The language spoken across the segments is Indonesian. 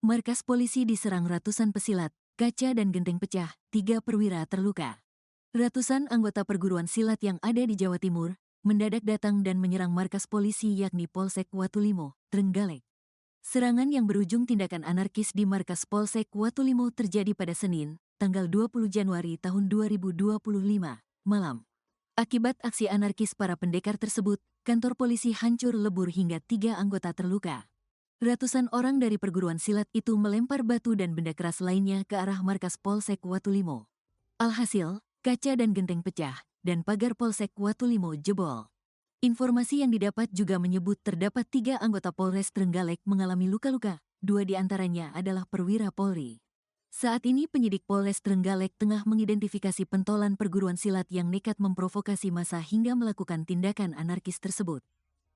Markas polisi diserang ratusan pesilat, kaca dan genteng pecah, 3 perwira terluka. Ratusan anggota perguruan silat yang ada di Jawa Timur mendadak datang dan menyerang markas polisi yakni Polsek Watulimo, Trenggalek. Serangan yang berujung tindakan anarkis di markas Polsek Watulimo terjadi pada Senin, tanggal 20 Januari tahun 2025, malam. Akibat aksi anarkis para pendekar tersebut, kantor polisi hancur lebur hingga 3 anggota terluka. Ratusan orang dari perguruan silat itu melempar batu dan benda keras lainnya ke arah markas Polsek Watulimo. Alhasil, kaca dan genteng pecah, dan pagar Polsek Watulimo jebol. Informasi yang didapat juga menyebut terdapat 3 anggota Polres Trenggalek mengalami luka-luka, 2 di antaranya adalah perwira Polri. Saat ini penyidik Polres Trenggalek tengah mengidentifikasi pentolan perguruan silat yang nekat memprovokasi massa hingga melakukan tindakan anarkis tersebut.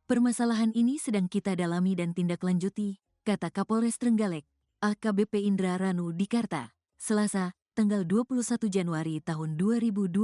Permasalahan ini sedang kita dalami dan tindak lanjuti, kata Kapolres Trenggalek, AKBP Indra Ranu Dikarta, Selasa, tanggal 21 Januari tahun 2025.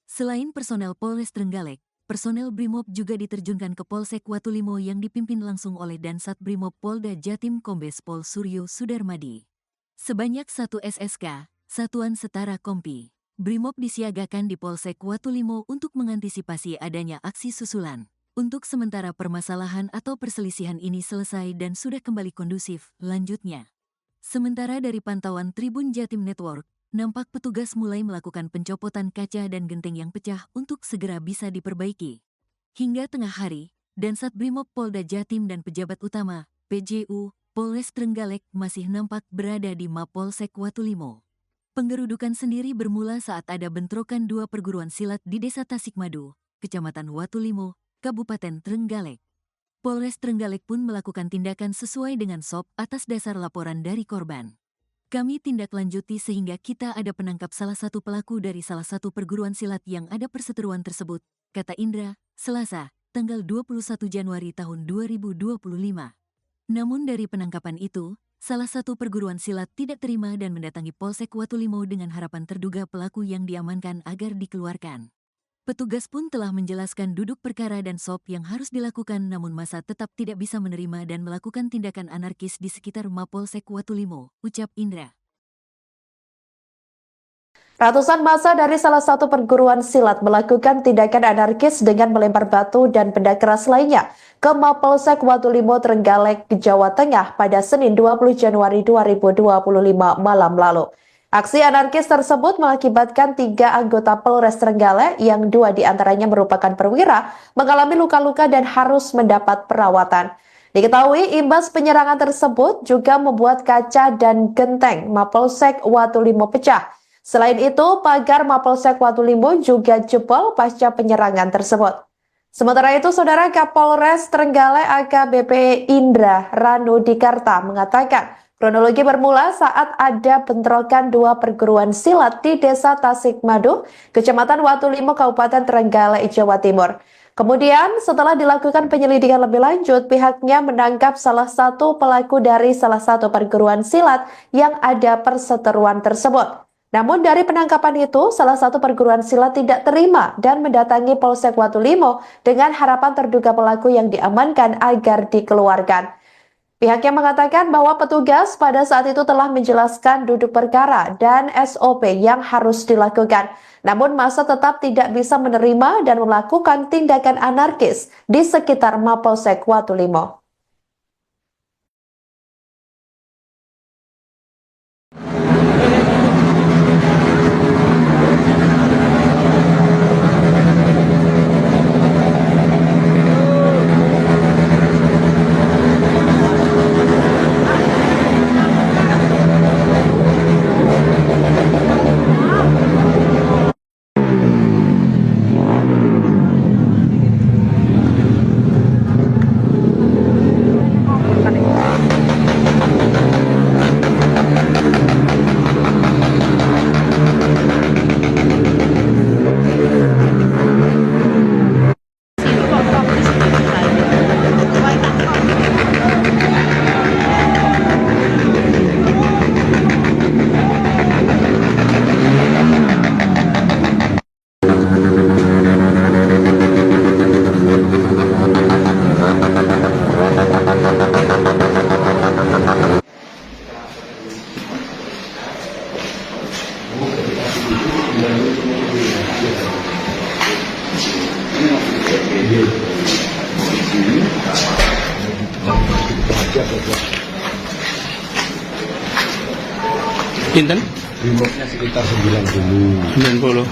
Selain personel Polres Trenggalek, personel Brimob juga diterjunkan ke Polsek Watulimo yang dipimpin langsung oleh Dansat Brimob Polda Jatim Kombes Pol Suryo Sudarmadi. Sebanyak 1 SSK, Satuan Setara Kompi, Brimob disiagakan di Polsek Watulimo untuk mengantisipasi adanya aksi susulan. Untuk sementara permasalahan atau perselisihan ini selesai dan sudah kembali kondusif, lanjutnya. Sementara dari pantauan Tribun Jatim Network, nampak petugas mulai melakukan pencopotan kaca dan genteng yang pecah untuk segera bisa diperbaiki. Hingga tengah hari, Dansat Brimob Polda Jatim dan pejabat utama, PJU, Polres Trenggalek masih nampak berada di Mapolsek Watulimo. Penggerudukan sendiri bermula saat ada bentrokan 2 perguruan silat di Desa Tasikmadu, Kecamatan Watulimo, Kabupaten Trenggalek. Polres Trenggalek pun melakukan tindakan sesuai dengan SOP atas dasar laporan dari korban. Kami tindak lanjuti sehingga kita ada penangkap salah satu pelaku dari salah satu perguruan silat yang ada perseteruan tersebut, kata Indra, Selasa, tanggal 21 Januari tahun 2025. Namun dari penangkapan itu, salah satu perguruan silat tidak terima dan mendatangi Polsek Watulimo dengan harapan terduga pelaku yang diamankan agar dikeluarkan. Petugas pun telah menjelaskan duduk perkara dan SOP yang harus dilakukan namun massa tetap tidak bisa menerima dan melakukan tindakan anarkis di sekitar Mapolsek Watulimo, ucap Indra. Ratusan massa dari salah satu perguruan silat melakukan tindakan anarkis dengan melempar batu dan benda keras lainnya ke Mapolsek Watulimo Trenggalek, Jawa Tengah pada Senin 20 Januari 2025 malam lalu. Aksi anarkis tersebut mengakibatkan 3 anggota Polres Trenggalek yang 2 diantaranya merupakan perwira mengalami luka-luka dan harus mendapat perawatan. Diketahui imbas penyerangan tersebut juga membuat kaca dan genteng Mapolsek Watulimo pecah. Selain itu, pagar Mapolsek Watulimo juga jebol pasca penyerangan tersebut. Sementara itu, Saudara Kapolres Trenggalek AKBP Indra Ranu Dikarta mengatakan, kronologi bermula saat ada bentrokan 2 perguruan silat di Desa Tasikmadu, Kecamatan Watulimo, Kabupaten Trenggalek, Jawa Timur. Kemudian, setelah dilakukan penyelidikan lebih lanjut, pihaknya menangkap salah satu pelaku dari salah satu perguruan silat yang ada perseteruan tersebut. Namun dari penangkapan itu, salah satu perguruan silat tidak terima dan mendatangi Polsek Watulimo dengan harapan terduga pelaku yang diamankan agar dikeluarkan. Pihaknya mengatakan bahwa petugas pada saat itu telah menjelaskan duduk perkara dan SOP yang harus dilakukan. Namun massa tetap tidak bisa menerima dan melakukan tindakan anarkis di sekitar Mapolsek Watulimo. Pinten? Remote-nya sekitar 90. 90.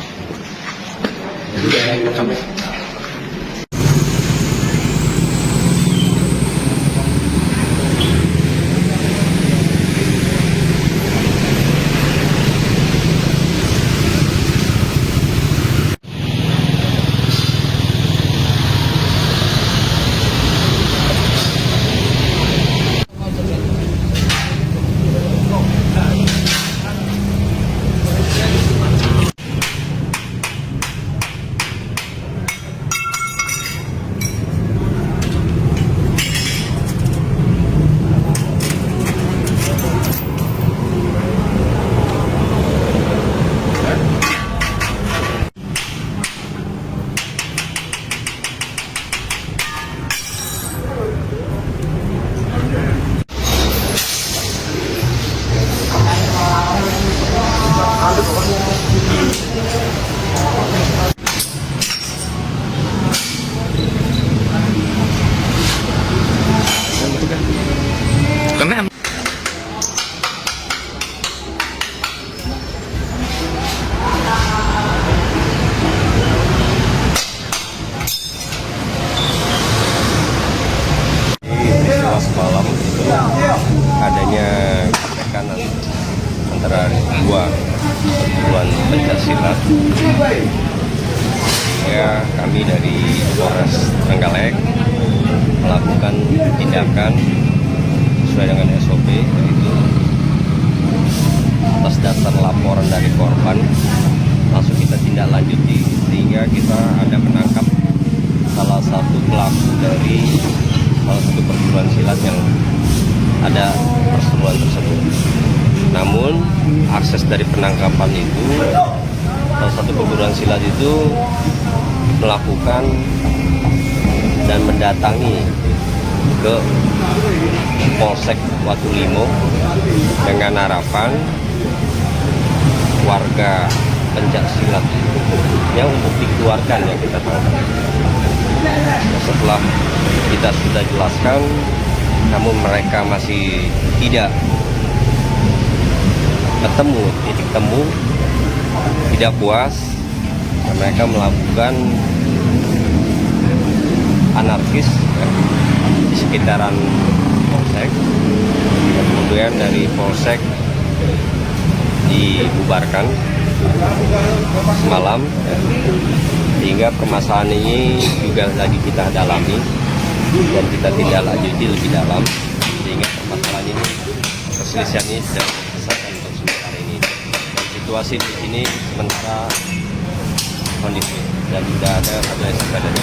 Karena Peristiwa semalam itu adanya tekanan antara dua perguruan Pancasila. Ya, kami dari Polres Trenggalek melakukan tindakan sesuai dengan SOP, yaitu atas dasar laporan dari korban langsung kita tindak lanjuti, sehingga kita ada menangkap salah satu pelaku dari salah satu perguruan silat yang ada perseteruan tersebut. Namun akses dari penangkapan itu, salah satu perguruan silat itu melakukan dan mendatangi ke Polsek Watulimo dengan harapan warga pencak silat yang untuk dikeluarkan yang kita tangkap. Setelah kita sudah jelaskan, namun mereka masih tidak ketemu titik temu, tidak puas, mereka melakukan anarkis ya, di sekitaran Polsek. Kemudian dari Polsek dibubarkan semalam ya, sehingga permasalahan ini juga lagi kita dalami dan kita tidak lanjuti lebih dalam, sehingga permasalahan ini, perselisihan ini sudah selesai untuk sementara ini. Dan situasi di sini sementara kondisi dan tidak ada yang sampai dari